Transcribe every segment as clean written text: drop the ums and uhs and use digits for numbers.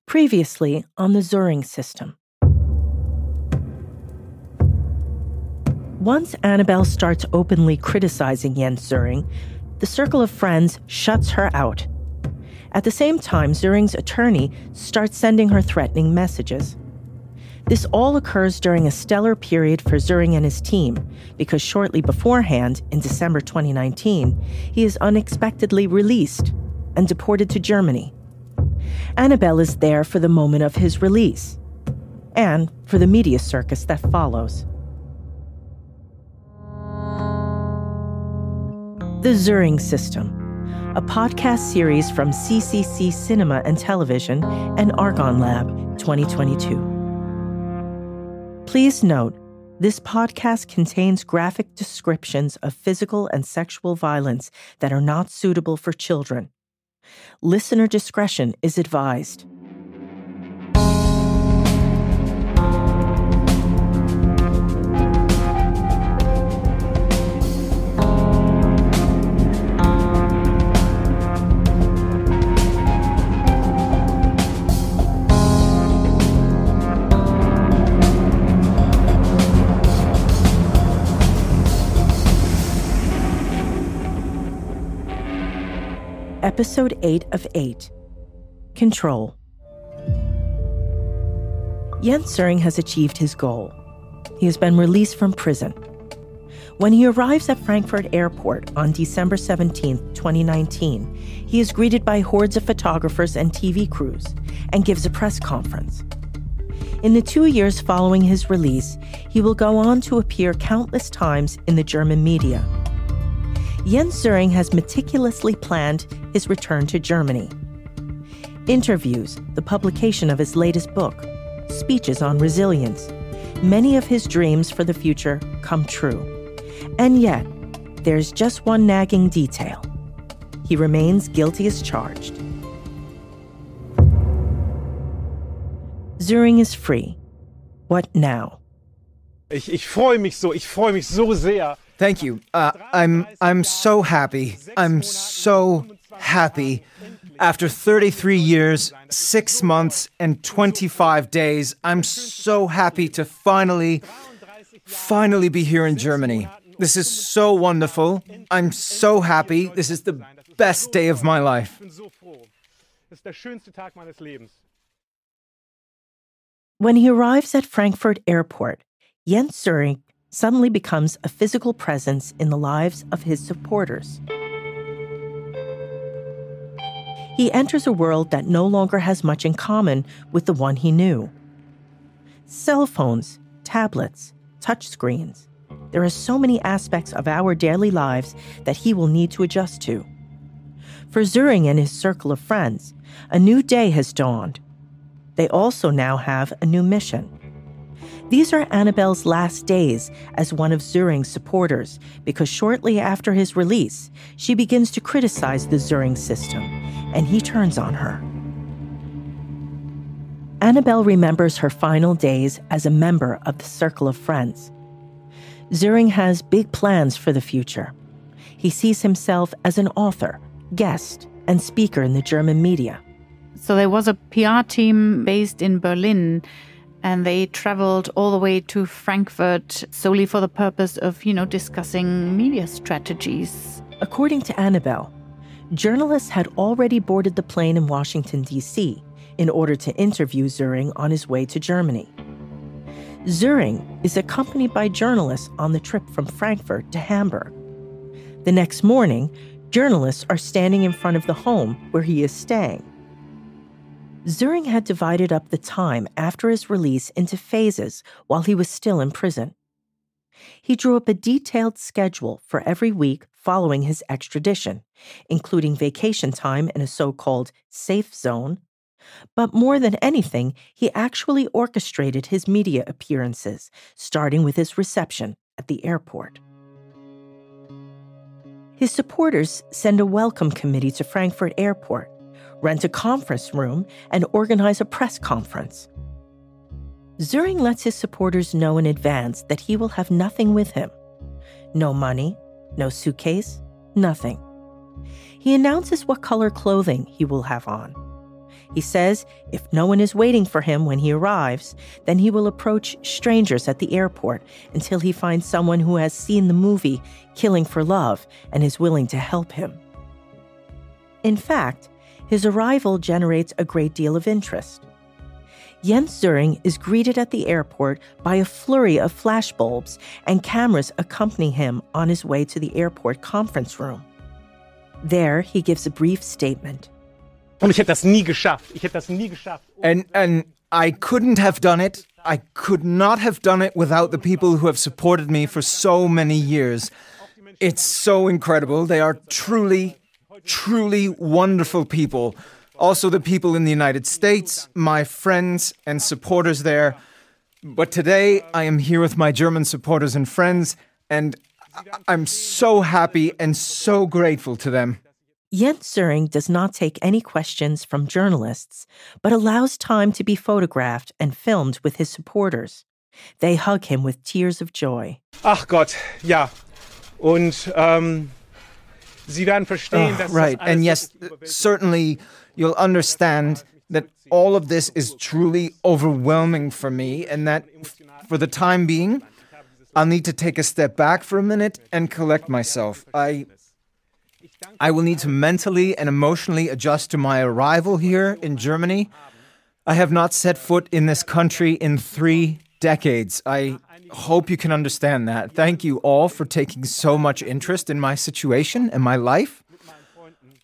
Previously on the Söring system. Once Annabelle starts openly criticizing Jens Söring, the circle of friends shuts her out. At the same time, Söring's attorney starts sending her threatening messages. This all occurs during a stellar period for Söring and his team, because shortly beforehand, in December 2019, he is unexpectedly released and deported to Germany. Annabelle is there for the moment of his release, and for the media circus that follows. The Söring System, a podcast series from CCC Cinema and Television and Argon Lab 2022. Please note, this podcast contains graphic descriptions of physical and sexual violence that are not suitable for children. Listener discretion is advised. Episode 8 of 8. Control. Jens Söring has achieved his goal. He has been released from prison. When he arrives at Frankfurt Airport on December 17, 2019, he is greeted by hordes of photographers and TV crews and gives a press conference. In the 2 years following his release, he will go on to appear countless times in the German media. Jens Söring has meticulously planned his return to Germany. Interviews, the publication of his latest book, speeches on resilience, many of his dreams for the future come true. And yet, there's just one nagging detail. He remains guilty as charged. Söring is free. What now? Ich freue mich so sehr. Thank you. I'm so happy. I'm so happy. After 33 years, 6 months, and 25 days, I'm so happy to finally be here in Germany. This is so wonderful. I'm so happy. This is the best day of my life. When he arrives at Frankfurt Airport, Jens Söring suddenly becomes a physical presence in the lives of his supporters. He enters a world that no longer has much in common with the one he knew. Cell phones, tablets, touchscreens. There are so many aspects of our daily lives that he will need to adjust to. For Söring and his circle of friends, a new day has dawned. They also now have a new mission. These are Annabelle's last days as one of Söring's supporters, because shortly after his release, she begins to criticize the Söring system, and he turns on her. Annabelle remembers her final days as a member of the circle of friends. Söring has big plans for the future. He sees himself as an author, guest, and speaker in the German media. So there was a PR team based in Berlin, and they traveled all the way to Frankfurt solely for the purpose of, discussing media strategies. According to Annabelle, journalists had already boarded the plane in Washington, D.C. in order to interview Söring on his way to Germany. Söring is accompanied by journalists on the trip from Frankfurt to Hamburg. The next morning, journalists are standing in front of the home where he is staying. Söring had divided up the time after his release into phases while he was still in prison. He drew up a detailed schedule for every week following his extradition, including vacation time in a so-called safe zone. But more than anything, he actually orchestrated his media appearances, starting with his reception at the airport. His supporters send a welcome committee to Frankfurt Airport, rent a conference room, and organize a press conference. Söring lets his supporters know in advance that he will have nothing with him. No money, no suitcase, nothing. He announces what color clothing he will have on. He says if no one is waiting for him when he arrives, then he will approach strangers at the airport until he finds someone who has seen the movie Killing for Love and is willing to help him. In fact, his arrival generates a great deal of interest. Jens Söring is greeted at the airport by a flurry of flashbulbs, and cameras accompany him on his way to the airport conference room. There, he gives a brief statement. Und ich hätte das nie geschafft. Ich hätte das nie geschafft. And I couldn't have done it. I could not have done it without the people who have supported me for so many years. It's so incredible. They are truly, truly wonderful people. Also the people in the United States, my friends and supporters there. But today I am here with my German supporters and friends, and I'm so happy and so grateful to them. Jens Söring does not take any questions from journalists, but allows time to be photographed and filmed with his supporters. They hug him with tears of joy. Ach Gott, ja. Und Sie werden verstehen, dass right, das alles and yes, certainly you'll understand that all of this is truly overwhelming for me, and that for the time being, I'll need to take a step back for a minute and collect myself. I will need to mentally and emotionally adjust to my arrival here in Germany. I have not set foot in this country in 3 decades. I hope you can understand that. Thank you all for taking so much interest in my situation and my life.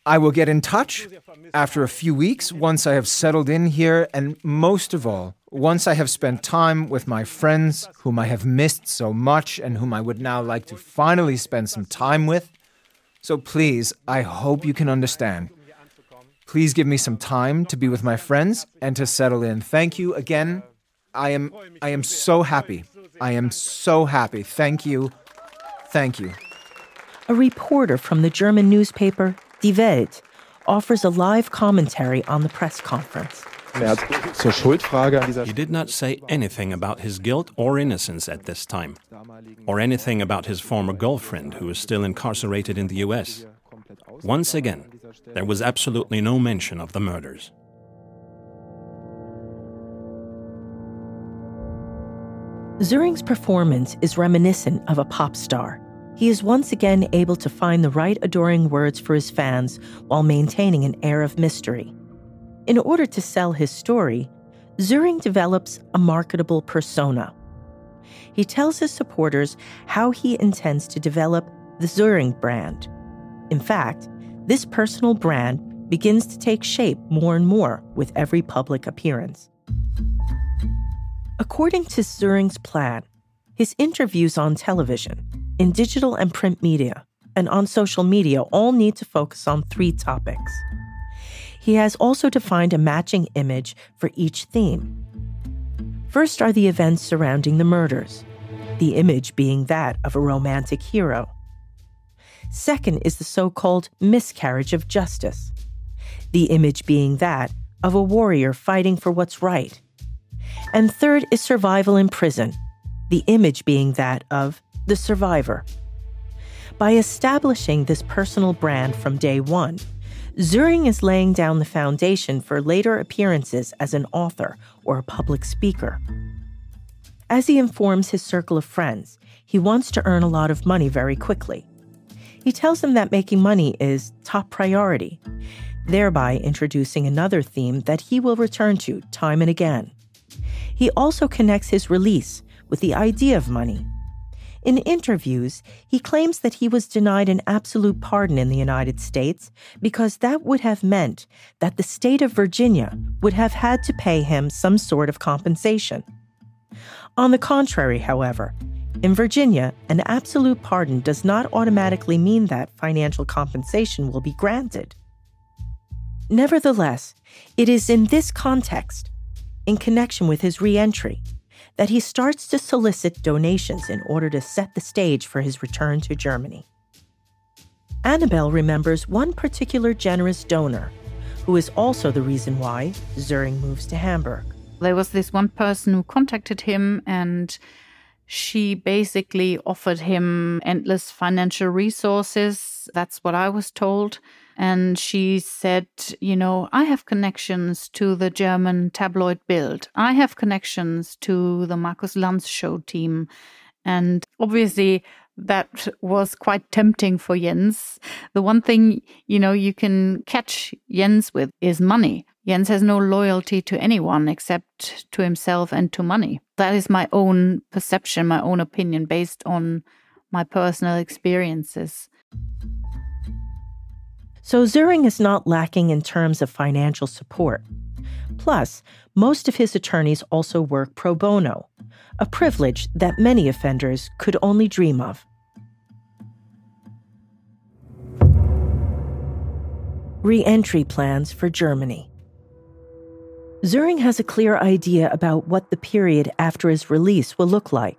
I will get in touch after a few weeks once I have settled in here, and most of all, once I have spent time with my friends whom I have missed so much and whom I would now like to finally spend some time with. So please, I hope you can understand. Please give me some time to be with my friends and to settle in. Thank you again. I am so happy. I am so happy. Thank you. Thank you. A reporter from the German newspaper Die Welt offers a live commentary on the press conference. He did not say anything about his guilt or innocence at this time, or anything about his former girlfriend who is still incarcerated in the US. Once again, there was absolutely no mention of the murders. Söring's performance is reminiscent of a pop star. He is once again able to find the right adoring words for his fans while maintaining an air of mystery. In order to sell his story, Söring develops a marketable persona. He tells his supporters how he intends to develop the Söring brand. In fact, this personal brand begins to take shape more and more with every public appearance. According to Söring's plan, his interviews on television, in digital and print media, and on social media all need to focus on 3 topics. He has also defined a matching image for each theme. First are the events surrounding the murders, the image being that of a romantic hero. Second is the so-called miscarriage of justice, the image being that of a warrior fighting for what's right. And third is survival in prison, the image being that of the survivor. By establishing this personal brand from day one, Söring is laying down the foundation for later appearances as an author or a public speaker. As he informs his circle of friends, he wants to earn a lot of money very quickly. He tells them that making money is top priority, thereby introducing another theme that he will return to time and again. He also connects his release with the idea of money. In interviews, he claims that he was denied an absolute pardon in the United States because that would have meant that the state of Virginia would have had to pay him some sort of compensation. On the contrary, however, in Virginia, an absolute pardon does not automatically mean that financial compensation will be granted. Nevertheless, it is in this context, in connection with his re-entry, that he starts to solicit donations in order to set the stage for his return to Germany. Annabelle remembers one particular generous donor, who is also the reason why Söring moves to Hamburg. There was this one person who contacted him, and she basically offered him endless financial resources. That's what I was told. And she said, I have connections to the German tabloid Bild. I have connections to the Markus Lanz show team. And obviously, that was quite tempting for Jens. The one thing, you can catch Jens with is money. Jens has no loyalty to anyone except to himself and to money. That is my own perception, my own opinion, based on my personal experiences. So Söring is not lacking in terms of financial support. Plus, most of his attorneys also work pro bono, a privilege that many offenders could only dream of. Re-entry plans for Germany. Söring has a clear idea about what the period after his release will look like.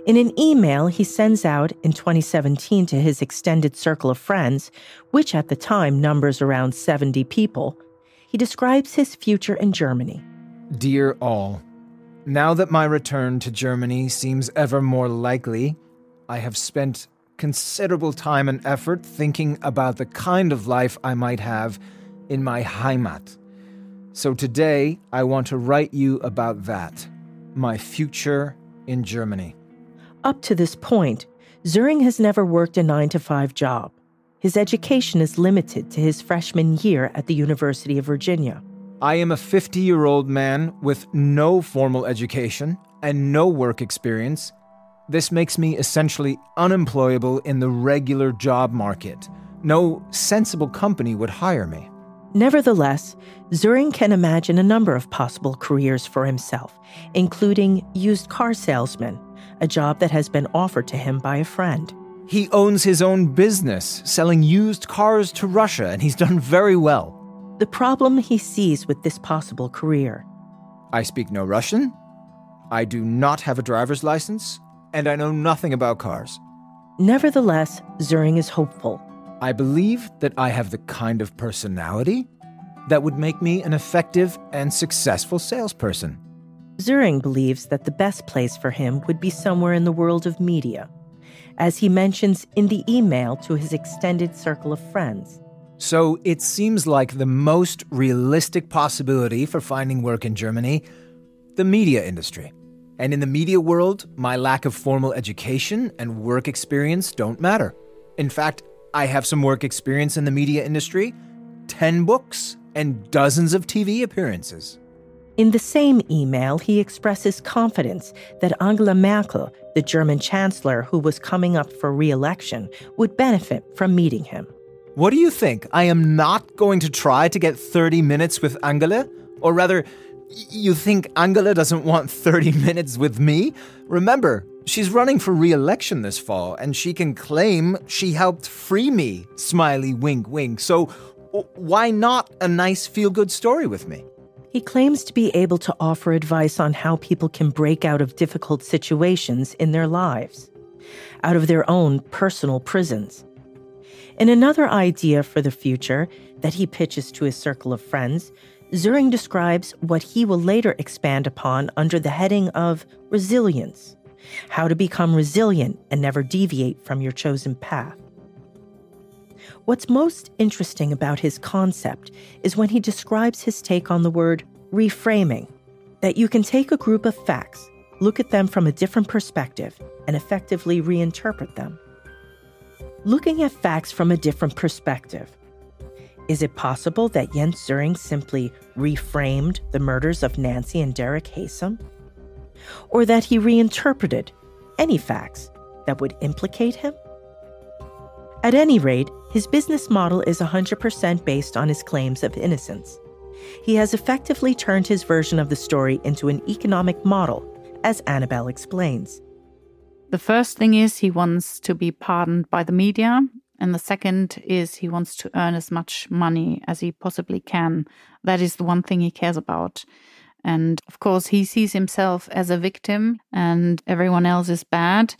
In an email he sends out in 2017 to his extended circle of friends, which at the time numbers around 70 people, he describes his future in Germany. Dear all, now that my return to Germany seems ever more likely, I have spent considerable time and effort thinking about the kind of life I might have in my Heimat. So today, I want to write you about that, my future in Germany. Up to this point, Söring has never worked a 9-to-5 job. His education is limited to his freshman year at the University of Virginia. I am a 50-year-old man with no formal education and no work experience. This makes me essentially unemployable in the regular job market. No sensible company would hire me. Nevertheless, Söring can imagine a number of possible careers for himself, including used car salesman, a job that has been offered to him by a friend. He owns his own business, selling used cars to Russia, and he's done very well. The problem he sees with this possible career. I speak no Russian, I do not have a driver's license, and I know nothing about cars. Nevertheless, Söring is hopeful. I believe that I have the kind of personality that would make me an effective and successful salesperson. Söring believes that the best place for him would be somewhere in the world of media, as he mentions in the email to his extended circle of friends. So it seems like the most realistic possibility for finding work in Germany, the media industry. And in the media world, my lack of formal education and work experience don't matter. In fact, I have some work experience in the media industry, 10 books, and dozens of TV appearances. In the same email, he expresses confidence that Angela Merkel, the German chancellor who was coming up for re-election, would benefit from meeting him. What do you think? I am not going to try to get 30 minutes with Angela? Or rather, you think Angela doesn't want 30 minutes with me? Remember, she's running for re-election this fall, and she can claim she helped free me, smiley wink wink. So why not a nice feel-good story with me? He claims to be able to offer advice on how people can break out of difficult situations in their lives, out of their own personal prisons. In another idea for the future that he pitches to his circle of friends, Söring describes what he will later expand upon under the heading of resilience, how to become resilient and never deviate from your chosen path. What's most interesting about his concept is when he describes his take on the word reframing, that you can take a group of facts, look at them from a different perspective, and effectively reinterpret them. Looking at facts from a different perspective. Is it possible that Jens Söring simply reframed the murders of Nancy and Derek Haysom? Or that he reinterpreted any facts that would implicate him? At any rate, his business model is 100% based on his claims of innocence. He has effectively turned his version of the story into an economic model, as Annabelle explains. The first thing is he wants to be pardoned by the media. And the second is he wants to earn as much money as he possibly can. That is the one thing he cares about. And of course, he sees himself as a victim and everyone else is bad.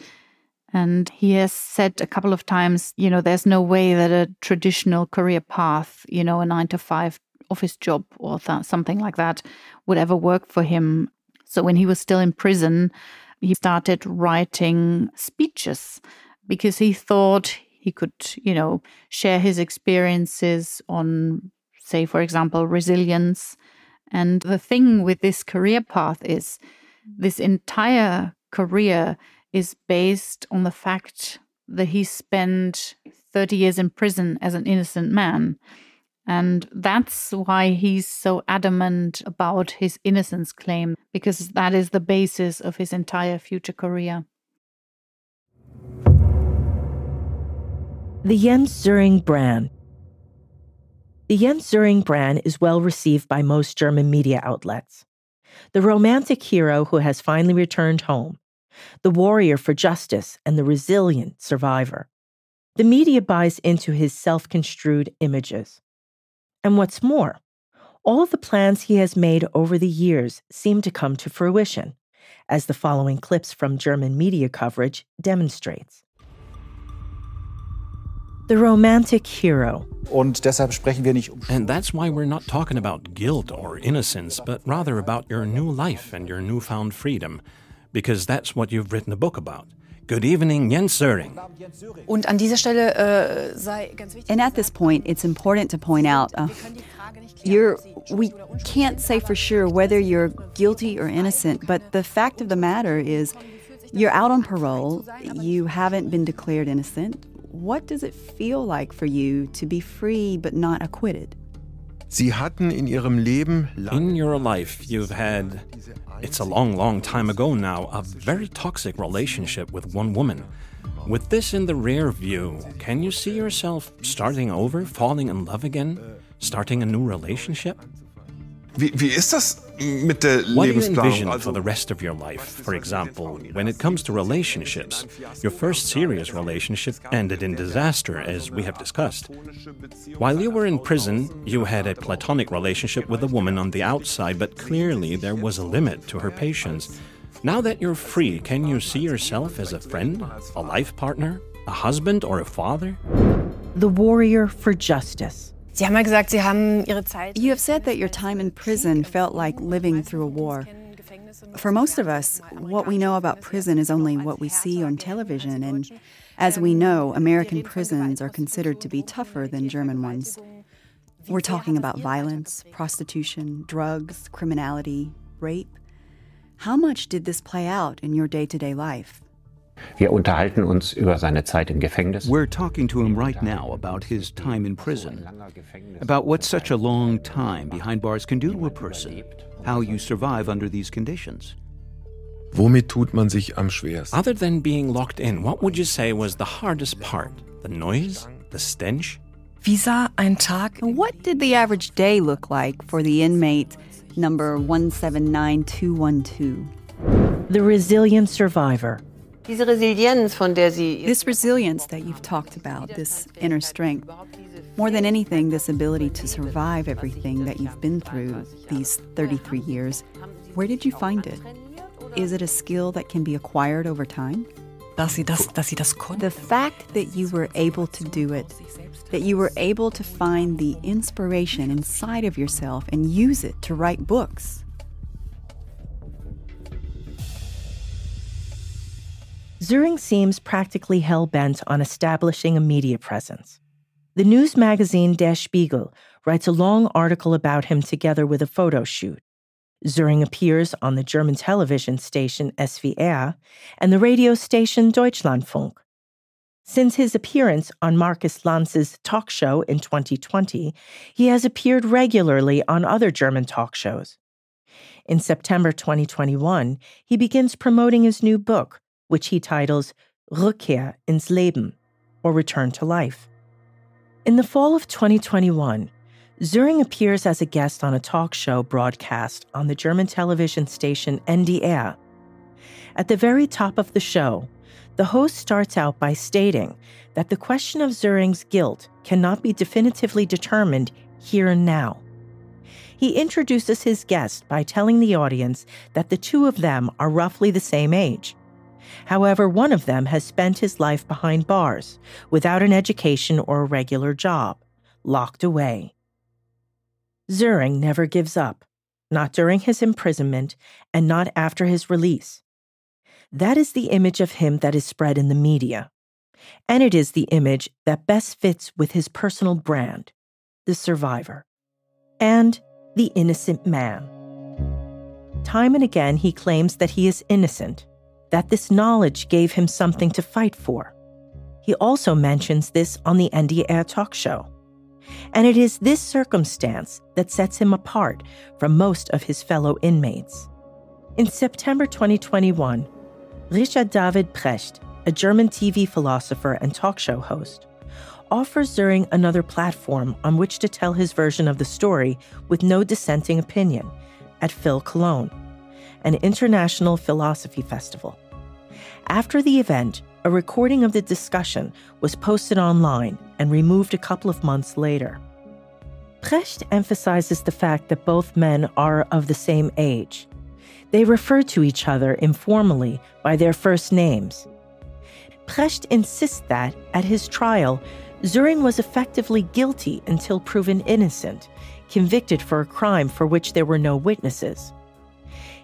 And he has said a couple of times, there's no way that a traditional career path, a 9-to-5 office job or something like that would ever work for him. So when he was still in prison, he started writing speeches because he thought He could, share his experiences on, say, for example, resilience. And the thing with this career path is this entire career is based on the fact that he spent 30 years in prison as an innocent man. And that's why he's so adamant about his innocence claim, because that is the basis of his entire future career. The Jens Söring brand. The Jens Söring brand is well received by most German media outlets. The romantic hero who has finally returned home, the warrior for justice, and the resilient survivor. The media buys into his self-construed images. And what's more, all of the plans he has made over the years seem to come to fruition, as the following clips from German media coverage demonstrates. The romantic hero. And that's why we're not talking about guilt or innocence, but rather about your new life and your newfound freedom, because that's what you've written a book about. Good evening, Jens Söring. And at this point, it's important to point out, we can't say for sure whether you're guilty or innocent, but the fact of the matter is you're out on parole, you haven't been declared innocent. What does it feel like for you to be free but not acquitted? In your life, you've had, it's a long, long time ago now, a very toxic relationship with one woman. With this in the rear view, can you see yourself starting over, falling in love again, starting a new relationship? What do you envision for the rest of your life? For example, when it comes to relationships, your first serious relationship ended in disaster, as we have discussed. While you were in prison, you had a platonic relationship with a woman on the outside, but clearly there was a limit to her patience. Now that you're free, can you see yourself as a friend, a life partner, a husband, or a father? The warrior for justice. You have said that your time in prison felt like living through a war. For most of us, what we know about prison is only what we see on television, and as we know, American prisons are considered to be tougher than German ones. We're talking about violence, prostitution, drugs, criminality, rape. How much did this play out in your day-to-day life? We're talking to him right now about his time in prison, about what such a long time behind bars can do to a person, how you survive under these conditions. Other than being locked in, what would you say was the hardest part? The noise? The stench? What did the average day look like for the inmate number 179212? The resilient survivor. This resilience that you've talked about, this inner strength, more than anything, this ability to survive everything that you've been through these 33 years, where did you find it? Is it a skill that can be acquired over time? The fact that you were able to do it, that you were able to find the inspiration inside of yourself and use it to write books. Söring seems practically hell-bent on establishing a media presence. The news magazine Der Spiegel writes a long article about him together with a photo shoot. Söring appears on the German television station SWR and the radio station Deutschlandfunk. Since his appearance on Markus Lanz's talk show in 2020, he has appeared regularly on other German talk shows. In September 2021, he begins promoting his new book, which he titles Rückkehr ins Leben, or Return to Life. In the fall of 2021, Söring appears as a guest on a talk show broadcast on the German television station NDR. At the very top of the show, the host starts out by stating that the question of Söring's guilt cannot be definitively determined here and now. He introduces his guest by telling the audience that the two of them are roughly the same age. However, one of them has spent his life behind bars, without an education or a regular job, locked away. Söring never gives up, not during his imprisonment and not after his release. That is the image of him that is spread in the media. And it is the image that best fits with his personal brand, the survivor, and the innocent man. Time and again, he claims that he is innocent, that this knowledge gave him something to fight for. He also mentions this on the NDR talk show. And it is this circumstance that sets him apart from most of his fellow inmates. In September 2021, Richard David Precht, a German TV philosopher and talk show host, offers Söring another platform on which to tell his version of the story with no dissenting opinion at Phil Cologne, an international philosophy festival. After the event, a recording of the discussion was posted online and removed a couple of months later. Precht emphasizes the fact that both men are of the same age. They refer to each other informally by their first names. Precht insists that, at his trial, Söring was effectively guilty until proven innocent, convicted for a crime for which there were no witnesses.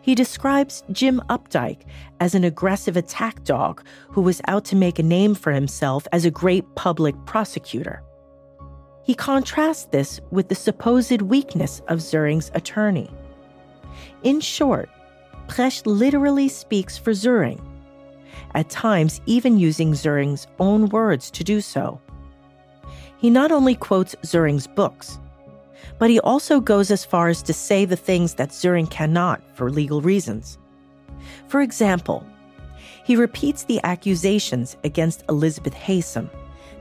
He describes Jim Updike as an aggressive attack dog who was out to make a name for himself as a great public prosecutor. He contrasts this with the supposed weakness of Söring's attorney. In short, Precht literally speaks for Söring, at times even using Söring's own words to do so. He not only quotes Söring's books, but he also goes as far as to say the things that Söring cannot for legal reasons. For example, he repeats the accusations against Elizabeth Haysom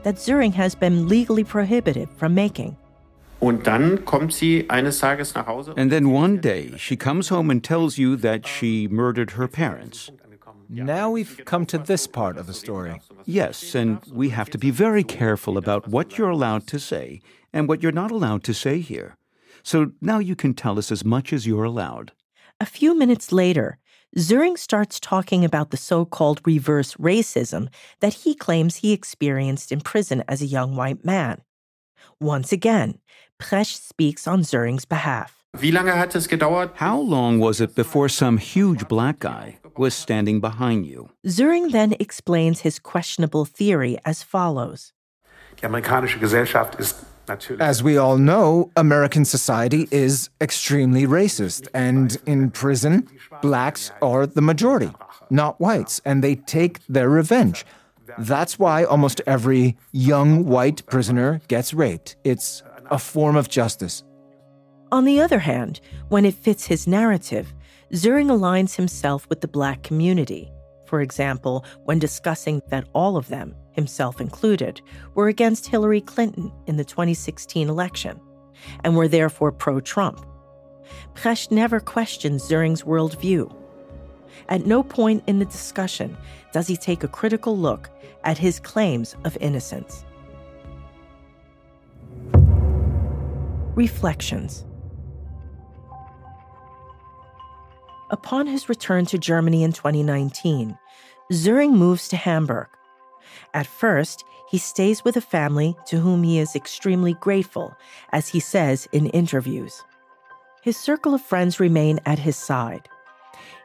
that Söring has been legally prohibited from making. Und dann kommt sie eines Tages nach Hause. And then one day she comes home and tells you that she murdered her parents. Now we've come to this part of the story. Yes, and we have to be very careful about what you're allowed to say and what you're not allowed to say here. So now you can tell us as much as you're allowed. A few minutes later, Söring starts talking about the so-called reverse racism that he claims he experienced in prison as a young white man. Once again, Precht speaks on Söring's behalf. Wie lange hat es gedauert? How long was it before some huge black guy was standing behind you? Söring then explains his questionable theory as follows. Die amerikanische Gesellschaft ist natürlich. As we all know, American society is extremely racist, and in prison, blacks are the majority, not whites, and they take their revenge. That's why almost every young white prisoner gets raped. It's a form of justice. On the other hand, when it fits his narrative, Söring aligns himself with the black community. For example, when discussing that all of them, himself included, were against Hillary Clinton in the 2016 election and were therefore pro-Trump. Precht never questions Söring's worldview. At no point in the discussion does he take a critical look at his claims of innocence. Reflections. Upon his return to Germany in 2019, Söring moves to Hamburg. At first, he stays with a family to whom he is extremely grateful, as he says in interviews. His circle of friends remain at his side.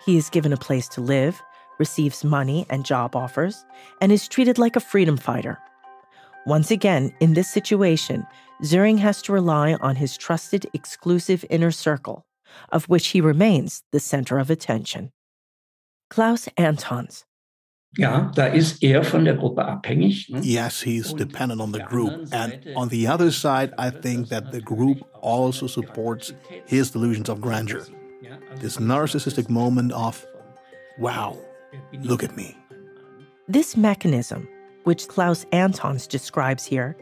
He is given a place to live, receives money and job offers, and is treated like a freedom fighter. Once again, in this situation, Söring has to rely on his trusted, exclusive inner circle, of which he remains the center of attention. Klaus Antons. Ja, da ist von der Gruppe abhängig. Yes, he's dependent on the group. And on the other side, I think that the group also supports his delusions of grandeur. This narcissistic moment of, wow, look at me. This mechanism, which Klaus Antons describes here,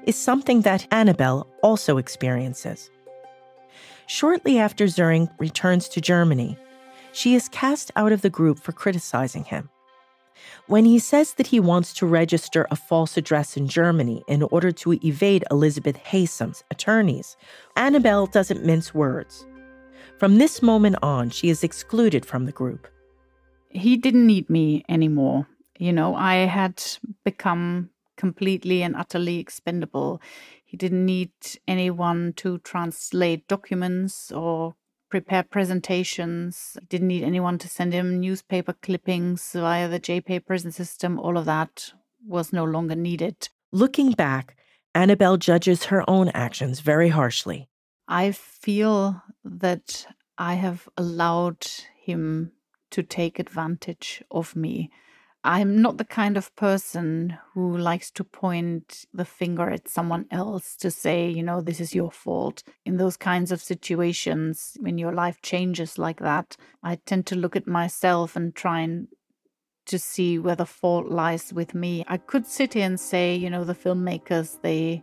is something that Annabelle also experiences. Shortly after Söring returns to Germany, she is cast out of the group for criticizing him. When he says that he wants to register a false address in Germany in order to evade Elizabeth Haysom's attorneys, Annabelle doesn't mince words. From this moment on, she is excluded from the group. He didn't need me anymore. You know, I had become completely and utterly expendable. He didn't need anyone to translate documents or prepare presentations. He didn't need anyone to send him newspaper clippings via the JPay prison system. All of that was no longer needed. Looking back, Annabelle judges her own actions very harshly. I feel that I have allowed him to take advantage of me. I'm not the kind of person who likes to point the finger at someone else to say, this is your fault. In those kinds of situations, when your life changes like that, I tend to look at myself and try and to see where the fault lies with me. I could sit here and say, the filmmakers, they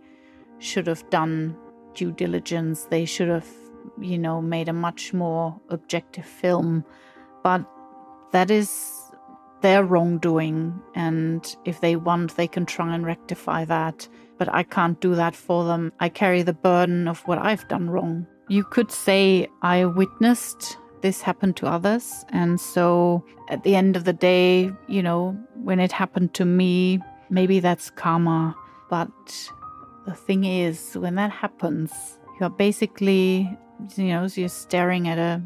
should have done due diligence. They should have, made a much more objective film. But that is their wrongdoing, and if they want, they can try and rectify that. But I can't do that for them. I carry the burden of what I've done wrong. You could say I witnessed this happen to others, and so at the end of the day, when it happened to me, maybe that's karma. But the thing is, when that happens, you're basically, you're staring at a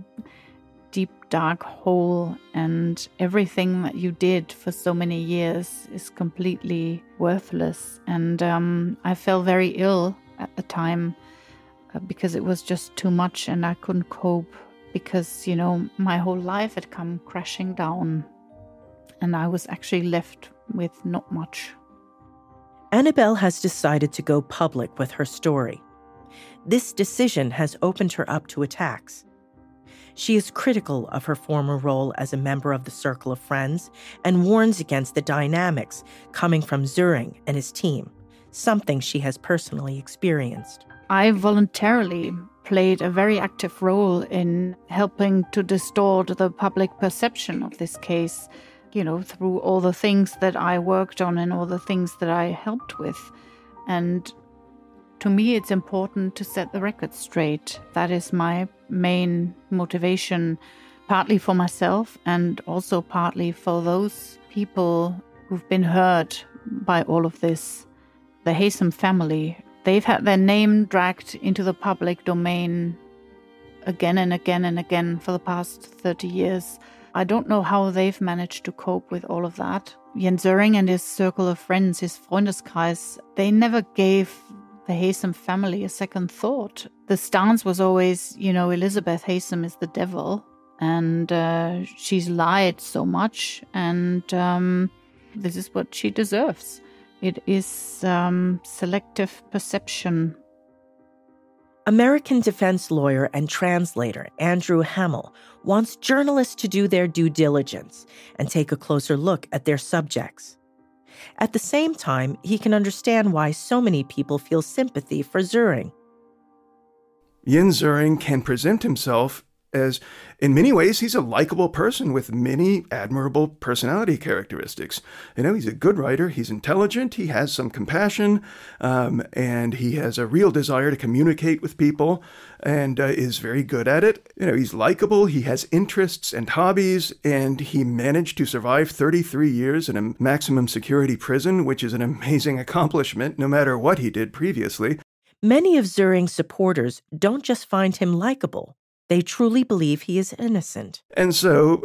deep, dark hole, and everything that you did for so many years is completely worthless. And I felt very ill at the time because it was just too much and I couldn't cope because, my whole life had come crashing down and I was actually left with not much. Annabelle has decided to go public with her story. This decision has opened her up to attacks. She is critical of her former role as a member of the Circle of Friends and warns against the dynamics coming from Söring and his team, something she has personally experienced. I voluntarily played a very active role in helping to distort the public perception of this case, through all the things that I worked on and all the things that I helped with. And to me, it's important to set the record straight. That is my main motivation, partly for myself and also partly for those people who've been hurt by all of this. The Haysom family, they've had their name dragged into the public domain again and again and again for the past 30 years. I don't know how they've managed to cope with all of that. Jens Söring and his circle of friends, his Freundeskreis, they never gave the Haysom family a second thought. The stance was always, Elizabeth Haysom is the devil and she's lied so much and this is what she deserves. It is selective perception. American defense lawyer and translator Andrew Hamill wants journalists to do their due diligence and take a closer look at their subjects. At the same time, he can understand why so many people feel sympathy for Söring. Jens Söring can present himself as, in many ways, he's a likable person with many admirable personality characteristics. He's a good writer, he's intelligent, he has some compassion, and he has a real desire to communicate with people and is very good at it. He's likable, he has interests and hobbies, and he managed to survive 33 years in a maximum security prison, which is an amazing accomplishment, no matter what he did previously. Many of Söring's supporters don't just find him likable. They truly believe he is innocent. And so,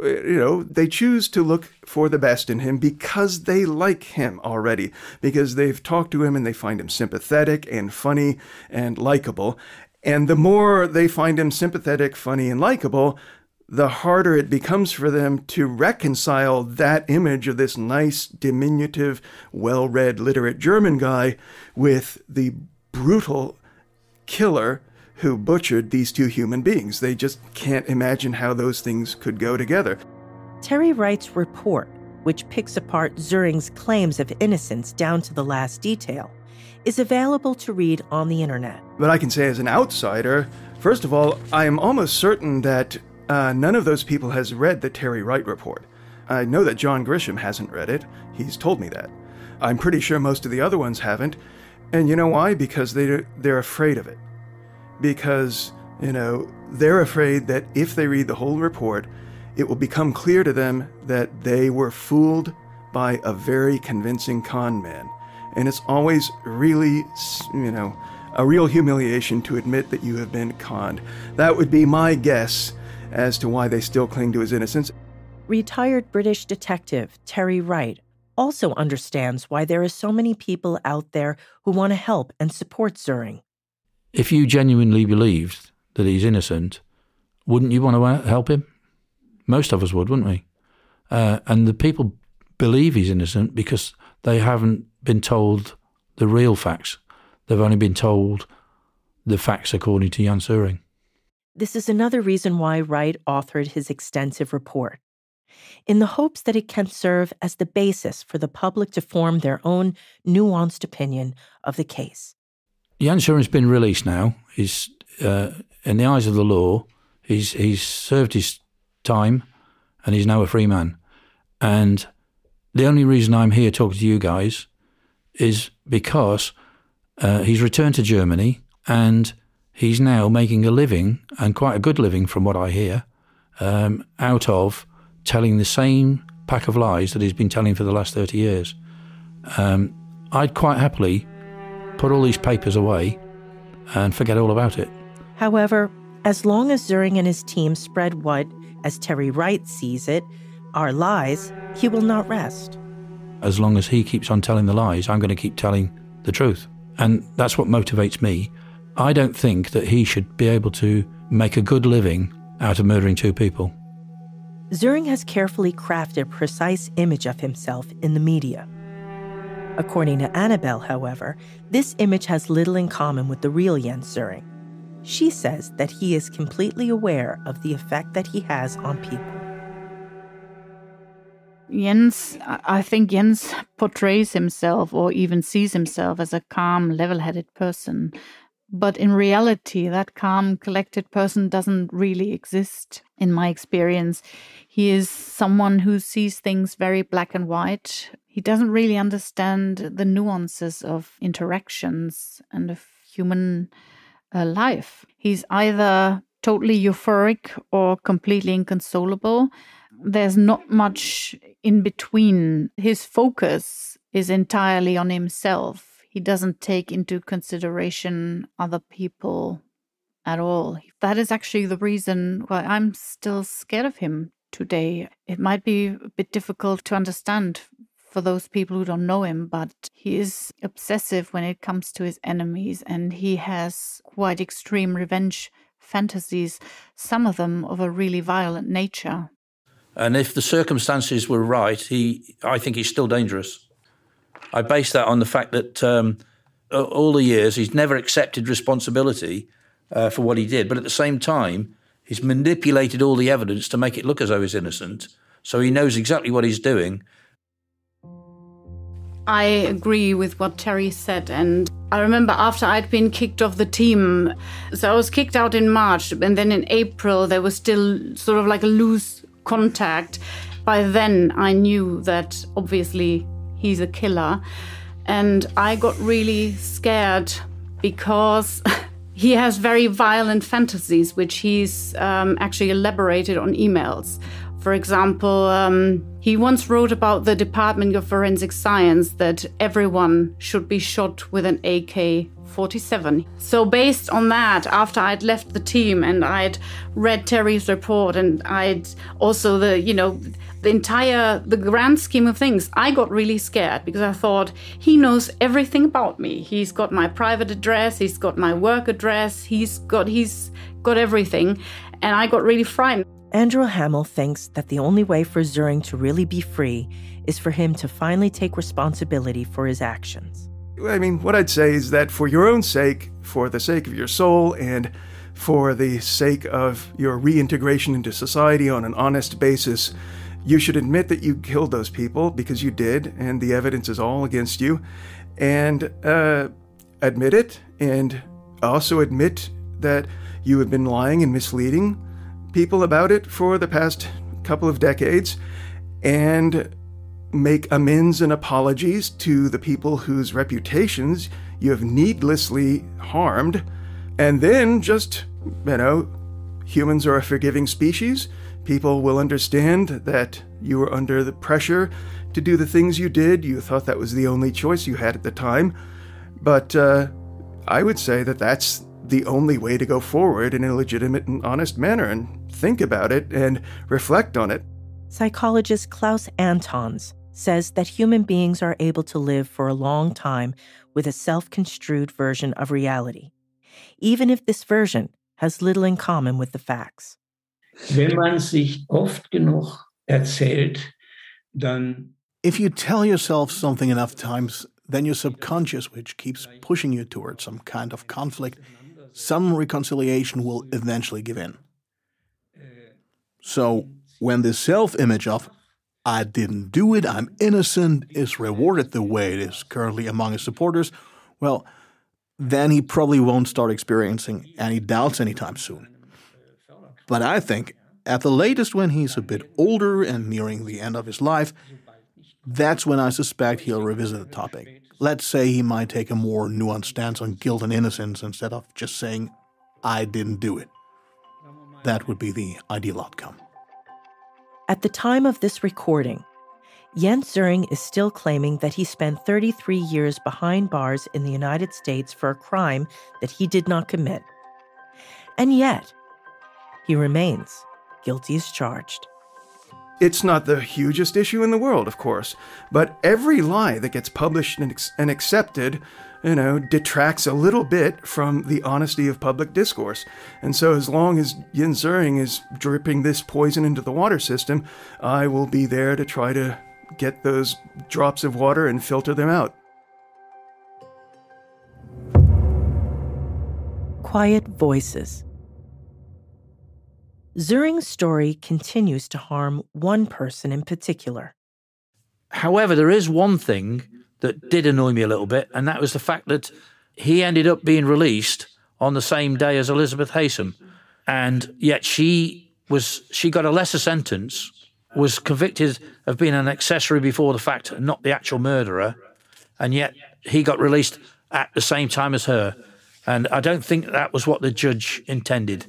they choose to look for the best in him because they like him already, because they've talked to him and they find him sympathetic and funny and likable. And the more they find him sympathetic, funny, and likable, the harder it becomes for them to reconcile that image of this nice, diminutive, well-read, literate German guy with the brutal killer who butchered these two human beings. They just can't imagine how those things could go together. Terry Wright's report, which picks apart Söring's claims of innocence down to the last detail, is available to read on the internet. But I can say as an outsider, first of all, I am almost certain that none of those people has read the Terry Wright report. I know that John Grisham hasn't read it. He's told me that. I'm pretty sure most of the other ones haven't. And you know why? Because they're afraid of it. Because, they're afraid that if they read the whole report, it will become clear to them that they were fooled by a very convincing con man. And it's always really, a real humiliation to admit that you have been conned. That would be my guess as to why they still cling to his innocence. Retired British detective Terry Wright also understands why there are so many people out there who want to help and support Söring. If you genuinely believed that he's innocent, wouldn't you want to help him? Most of us would, wouldn't we? And the people believe he's innocent because they haven't been told the real facts. They've only been told the facts according to Jan Söring. This is another reason why Wright authored his extensive report, in the hopes that it can serve as the basis for the public to form their own nuanced opinion of the case. Jan Söring's been released now. He's, in the eyes of the law, he's served his time and he's now a free man. And the only reason I'm here talking to you guys is because he's returned to Germany and he's now making a living, and quite a good living from what I hear, out of telling the same pack of lies that he's been telling for the last 30 years. I'd quite happily put all these papers away and forget all about it. However, as long as Söring and his team spread what, as Terry Wright sees it, are lies, he will not rest. As long as he keeps on telling the lies, I'm going to keep telling the truth. And that's what motivates me. I don't think that he should be able to make a good living out of murdering two people. Söring has carefully crafted a precise image of himself in the media. According to Annabelle, however, this image has little in common with the real Jens Söring. She says that he is completely aware of the effect that he has on people. I think Jens portrays himself or even sees himself as a calm, level-headed person. But in reality, that calm, collected person doesn't really exist, in my experience. He is someone who sees things very black and white. He doesn't really understand the nuances of interactions and of human life. He's either totally euphoric or completely inconsolable. There's not much in between. His focus is entirely on himself. He doesn't take into consideration other people at all. That is actually the reason why I'm still scared of him today. It might be a bit difficult to understand for those people who don't know him, but he is obsessive when it comes to his enemies, and he has quite extreme revenge fantasies, some of them of a really violent nature. And if the circumstances were right, I think he's still dangerous. I base that on the fact that all the years he's never accepted responsibility for what he did. But at the same time, he's manipulated all the evidence to make it look as though he's innocent. So he knows exactly what he's doing. I agree with what Terry said. And I remember after I'd been kicked off the team, so I was kicked out in March. And then in April, there was still sort of like a loose contact. By then, I knew that obviously he's a killer. And I got really scared because he has very violent fantasies, which he's actually elaborated on emails. For example, he once wrote about the Department of Forensic Science that everyone should be shot with an AK-47. So based on that, after I'd left the team and I'd read Terry's report and I'd also the grand scheme of things, I got really scared because I thought he knows everything about me. He's got my private address, he's got my work address, he's got everything, and I got really frightened. Andrew Hamill thinks that the only way for Söring to really be free is for him to finally take responsibility for his actions. I mean, what I'd say is that for your own sake, for the sake of your soul, and for the sake of your reintegration into society on an honest basis, you should admit that you killed those people, because you did, and the evidence is all against you, and admit it, and also admit that you have been lying and misleading people about it for the past couple of decades, and make amends and apologies to the people whose reputations you have needlessly harmed, and then just, humans are a forgiving species. People will understand that you were under the pressure to do the things you did. You thought that was the only choice you had at the time. But I would say that that's the only way to go forward in a legitimate and honest manner, and think about it and reflect on it. Psychologist Klaus Antons says that human beings are able to live for a long time with a self-construed version of reality, even if this version has little in common with the facts. Wenn man sich oft genug erzählt, dann if you tell yourself something enough times, then your subconscious, which keeps pushing you towards some kind of conflict, some reconciliation will eventually give in. So when the self-image of "I didn't do it, I'm innocent" is rewarded the way it is currently among his supporters, well, then he probably won't start experiencing any doubts anytime soon. But I think, at the latest when he's a bit older and nearing the end of his life, that's when I suspect he'll revisit the topic. Let's say he might take a more nuanced stance on guilt and innocence instead of just saying, "I didn't do it." That would be the ideal outcome. At the time of this recording, Jens Söring is still claiming that he spent 33 years behind bars in the United States for a crime that he did not commit. And yet, he remains guilty as charged. It's not the hugest issue in the world, of course, but every lie that gets published and accepted, detracts a little bit from the honesty of public discourse. And so as long as Jens Söring is dripping this poison into the water system, I will be there to try to get those drops of water and filter them out. Quiet voices. Söring's story continues to harm one person in particular. However, there is one thing that did annoy me a little bit, and that was the fact that he ended up being released on the same day as Elizabeth Haysom. And yet she got a lesser sentence, was convicted of being an accessory before the fact, not the actual murderer, and yet he got released at the same time as her. And I don't think that was what the judge intended.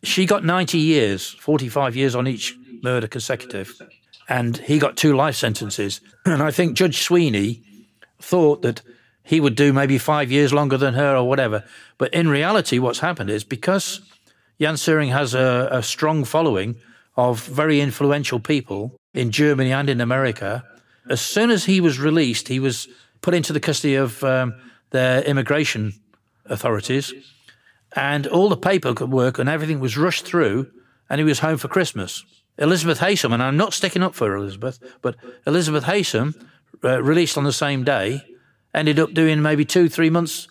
She got 90 years, 45 years on each murder consecutive, and he got 2 life sentences. And I think Judge Sweeney thought that he would do maybe 5 years longer than her or whatever. But in reality, what's happened is because Jens Söring has a strong following of very influential people in Germany and in America, as soon as he was released, he was put into the custody of their immigration authorities, and all the paperwork and everything was rushed through, and he was home for Christmas. Elizabeth Haysom, and I'm not sticking up for Elizabeth, but Elizabeth Haysom, released on the same day, ended up doing maybe 2-3 months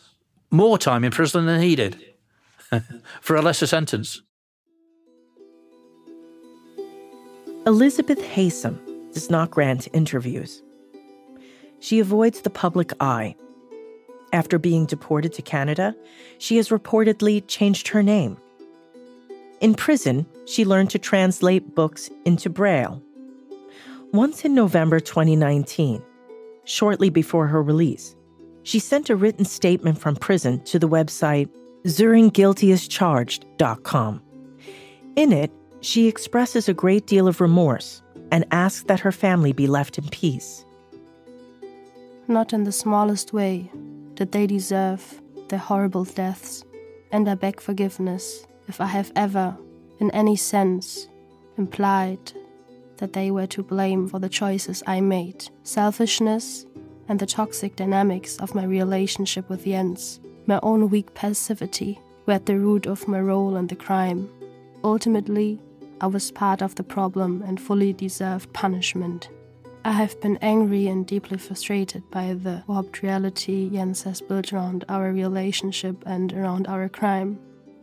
more time in prison than he did for a lesser sentence. Elizabeth Haysom does not grant interviews. She avoids the public eye. After being deported to Canada, she has reportedly changed her name. In prison, she learned to translate books into Braille. Once in November 2019, shortly before her release, she sent a written statement from prison to the website SöringGuiltyAsCharged.com. In it, she expresses a great deal of remorse and asks that her family be left in peace. Not in the smallest way did they deserve their horrible deaths, and I beg forgiveness if I have ever, in any sense, implied that they were to blame for the choices I made. Selfishness and the toxic dynamics of my relationship with Jens, my own weak passivity, were at the root of my role in the crime. Ultimately, I was part of the problem and fully deserved punishment. I have been angry and deeply frustrated by the warped reality Jens has built around our relationship and around our crime.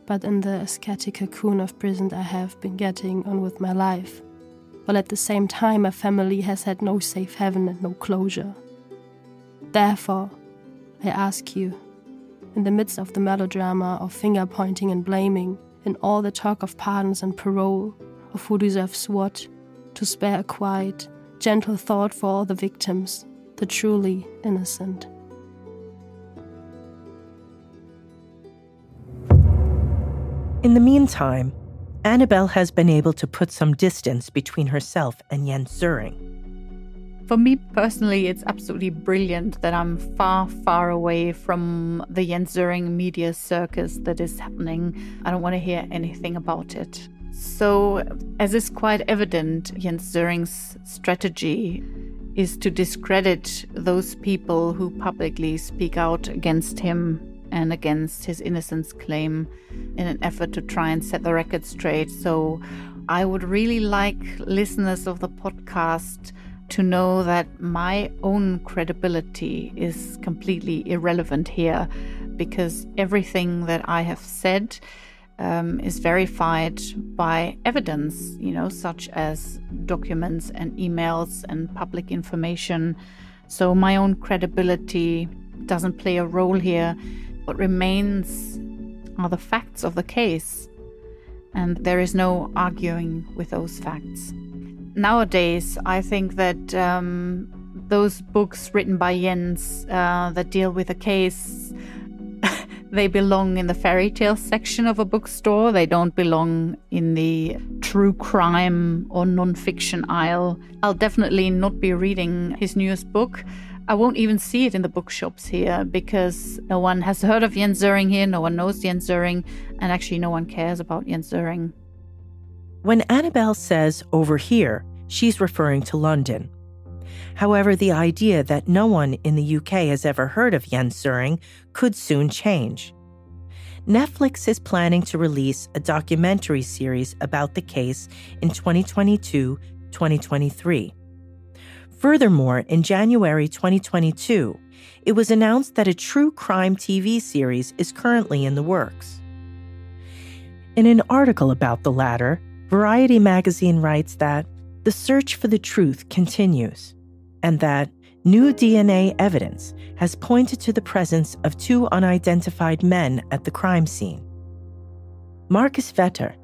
But in the ascetic cocoon of prison, I have been getting on with my life, while at the same time my family has had no safe haven and no closure. Therefore, I ask you, in the midst of the melodrama of finger-pointing and blaming, in all the talk of pardons and parole, of who deserves what, to spare a quiet, gentle thought for all the victims, the truly innocent. In the meantime, Annabelle has been able to put some distance between herself and Jens Söring. For me personally, it's absolutely brilliant that I'm far, far away from the Jens Söring media circus that is happening. I don't want to hear anything about it. So, as is quite evident, Jens Söring's strategy is to discredit those people who publicly speak out against him and against his innocence claim in an effort to try and set the record straight. So I would really like listeners of the podcast to know that my own credibility is completely irrelevant here, because everything that I have said is verified by evidence, such as documents and emails and public information. So my own credibility doesn't play a role here. What remains are the facts of the case, and there is no arguing with those facts. Nowadays, I think that those books written by Jens that deal with a case, they belong in the fairy tale section of a bookstore. They don't belong in the true crime or non-fiction aisle. I'll definitely not be reading his newest book. I won't even see it in the bookshops here, because no one has heard of Jens Söring here, no one knows Jens Söring, and actually no one cares about Jens Söring. When Annabelle says over here, she's referring to London. However, the idea that no one in the UK has ever heard of Jens Söring could soon change. Netflix is planning to release a documentary series about the case in 2022-2023. Furthermore, in January 2022, it was announced that a true crime TV series is currently in the works. In an article about the latter, Variety magazine writes that the search for the truth continues, and that new DNA evidence has pointed to the presence of 2 unidentified men at the crime scene. Marcus Vetter,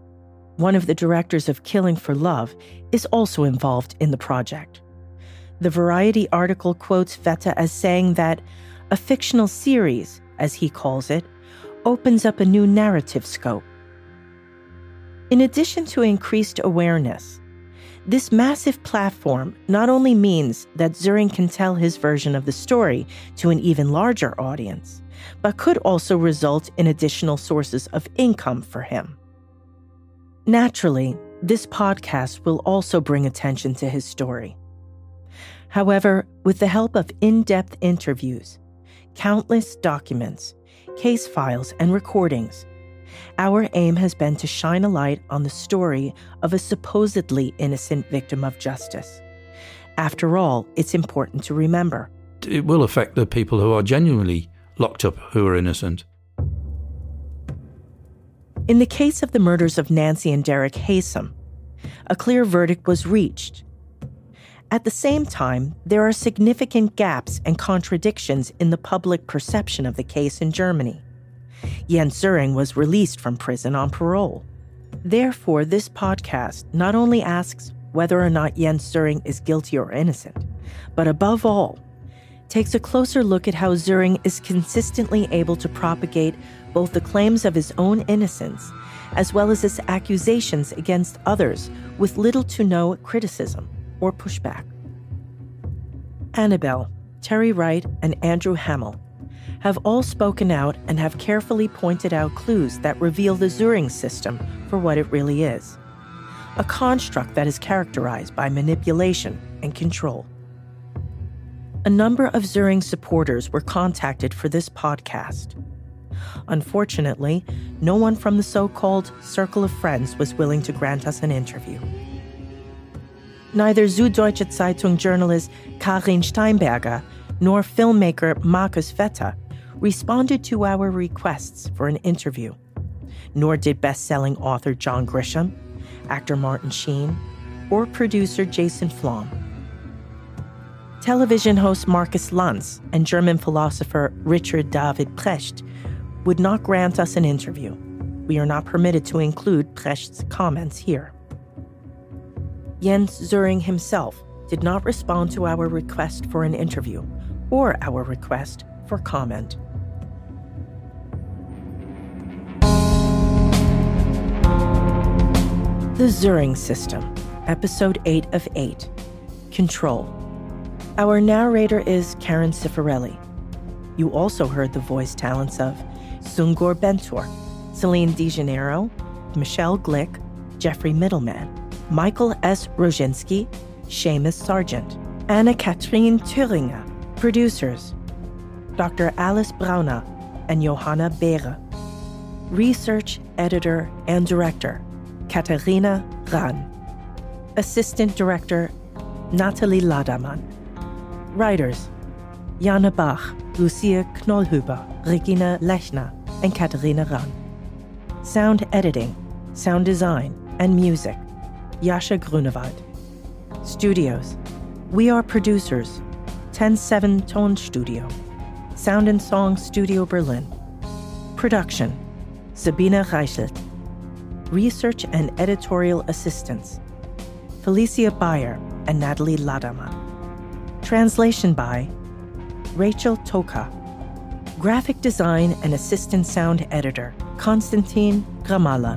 one of the directors of Killing for Love, is also involved in the project. The Variety article quotes Vetter as saying that a fictional series, as he calls it, opens up a new narrative scope. In addition to increased awareness, this massive platform not only means that Söring can tell his version of the story to an even larger audience, but could also result in additional sources of income for him. Naturally, this podcast will also bring attention to his story. However, with the help of in-depth interviews, countless documents, case files, and recordings, our aim has been to shine a light on the story of a supposedly innocent victim of justice. After all, it's important to remember. It will affect the people who are genuinely locked up, who are innocent. In the case of the murders of Nancy and Derek Haysom, a clear verdict was reached. At the same time, there are significant gaps and contradictions in the public perception of the case in Germany. Jens Söring was released from prison on parole. Therefore, this podcast not only asks whether or not Jens Söring is guilty or innocent, but above all, takes a closer look at how Söring is consistently able to propagate both the claims of his own innocence as well as his accusations against others with little to no criticism or pushback. Annabelle, Terry Wright, and Andrew Hamill have all spoken out and have carefully pointed out clues that reveal the Söring system for what it really is, a construct that is characterized by manipulation and control. A number of Söring supporters were contacted for this podcast. Unfortunately, no one from the so-called circle of friends was willing to grant us an interview. Neither Süddeutsche Zeitung journalist Karin Steinberger nor filmmaker Marcus Vetter responded to our requests for an interview, nor did best-selling author John Grisham, actor Martin Sheen, or producer Jason Flom. Television host Markus Lanz and German philosopher Richard David Precht would not grant us an interview. We are not permitted to include Precht's comments here. Jens Söring himself did not respond to our request for an interview or our request for comment. The Söring System, Episode 8 of 8, Control. Our narrator is Karen Cifarelli. You also heard the voice talents of Sungur Bentor, Celine DeJaneiro, Michelle Glick, Jeffrey Middleman, Michael S. Roginski, Seamus Sargent, Anne-Kathrin Thüringer. Producers: Dr. Alice Brauner and Johanna Beere. Research Editor and Director: Katharina Rahn. Assistant Director: Nathalie Ladermann. Writers: Jana Bach, Lucia Knollhuber, Regina Lechner, and Katharina Rahn. Sound Editing, Sound Design, and Music: Jascha Grunewald. Studios: We Are Producers, 107 Tone Studio, Sound and Song Studio Berlin. Production: Sabine Reichelt. Research and Editorial Assistants: Felicia Bayer and Natalie Ladermann. Translation by Rachel Toka. Graphic Design and Assistant Sound Editor: Konstantin Gramala.